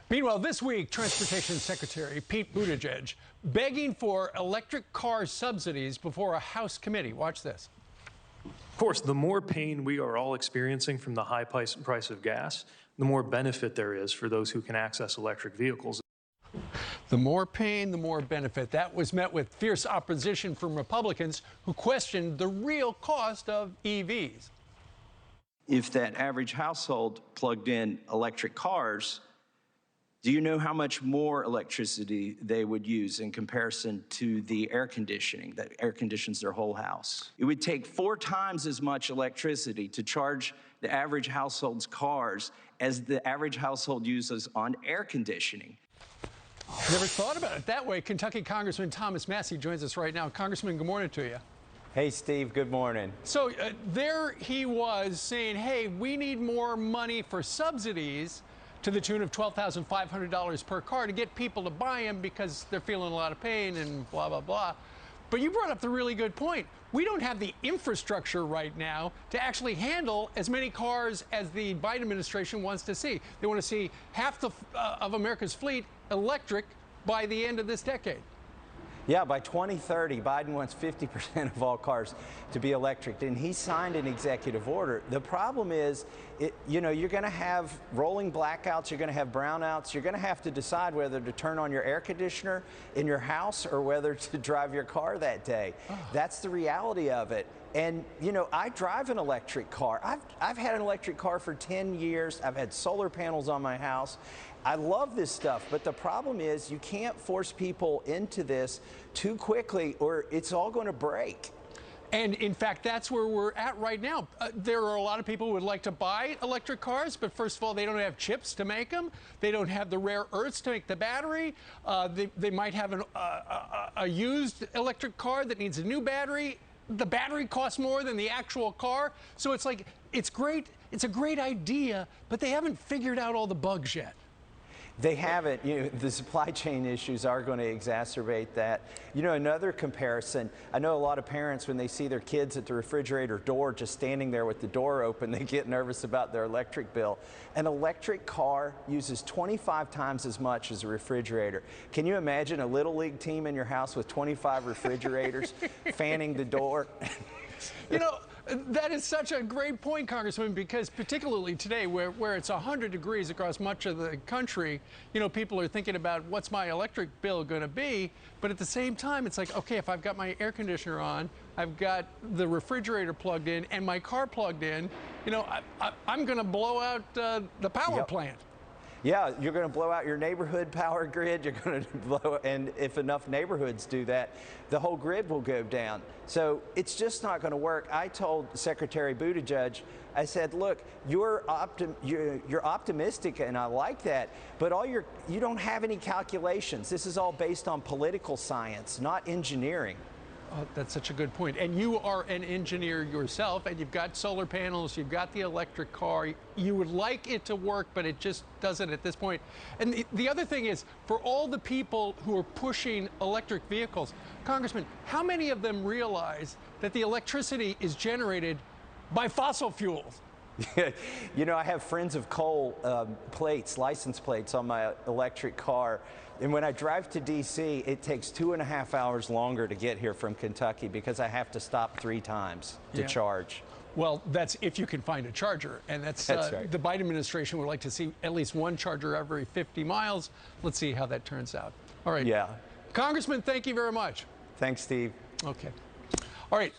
Meanwhile, this week, Transportation Secretary Pete Buttigieg begging for electric car subsidies before a House committee. Watch this. Of course, the more pain we are all experiencing from the high price of gas, the more benefit there is for those who can access electric vehicles. The more pain, the more benefit. That was met with fierce opposition from Republicans who questioned the real cost of EVs. If that average household plugged in electric cars, do you know how much more electricity they would use in comparison to the air conditioning that air conditions their whole house? It would take 4 times as much electricity to charge the average household's cars as the average household uses on air conditioning. Never thought about it that way. Kentucky Congressman Thomas Massie joins us right now. Congressman, good morning to you. Hey, Steve, good morning. So there he was saying, hey, we need more money for subsidies to the tune of $12,500 per car to get people to buy them because they're feeling a lot of pain and blah, blah, blah. But you brought up the really good point. We don't have the infrastructure right now to actually handle as many cars as the Biden administration wants to see. They want to see half of America's fleet electric by the end of this decade. Yeah, by 2030, Biden wants 50% of all cars to be electric, and he signed an executive order. The problem is, you're going to have rolling blackouts, you're going to have brownouts, you're going to have to decide whether to turn on your air conditioner in your house or whether to drive your car that day. Oh. That's the reality of it. And, I drive an electric car. I've had an electric car for 10 years. I've had solar panels on my house. I love this stuff, but the problem is you can't force people into this too quickly or it's all going to break. And in fact, that's where we're at right now. There are a lot of people who would like to buy electric cars, but first of all, they don't have chips to make them. They don't have the rare earths to make the battery. They might have a used electric car that needs a new battery. The battery costs more than the actual car. So it's like, it's great. It's a great idea, but they haven't figured out all the bugs yet. They haven't. The supply chain issues are going to exacerbate that. Another comparison, I know a lot of parents, when they see their kids at the refrigerator door just standing there with the door open, they get nervous about their electric bill. An electric car uses 25 times as much as a refrigerator. Can you imagine a Little League team in your house with 25 refrigerators fanning the door? That is such a great point, Congressman, because particularly today where it's 100 degrees across much of the country, people are thinking about what's my electric bill going to be. But at the same time, it's like, okay, if I've got my air conditioner on, I've got the refrigerator plugged in and my car plugged in, I'm going to blow out the power plant. Yeah, you're going to blow out your neighborhood power grid. You're going to blow, and if enough neighborhoods do that, the whole grid will go down. So it's just not going to work. I told Secretary Buttigieg, I said, look, you're optimistic, and I like that, but you don't have any calculations. This is all based on political science, not engineering. Oh, that's such a good point. And you are an engineer yourself, and you've got solar panels, you've got the electric car. You would like it to work, but it just doesn't at this point. And the other thing is, for all the people who are pushing electric vehicles, Congressman, how many of them realize that the electricity is generated by fossil fuels? I have Friends of Coal license plates on my electric car. And when I drive to D.C., it takes 2.5 hours longer to get here from Kentucky because I have to stop 3 times to charge. Well, that's if you can find a charger. And that's right. The Biden administration would like to see at least one charger every 50 miles. Let's see how that turns out. All right. Yeah. Congressman, thank you very much. Thanks, Steve. Okay. All right.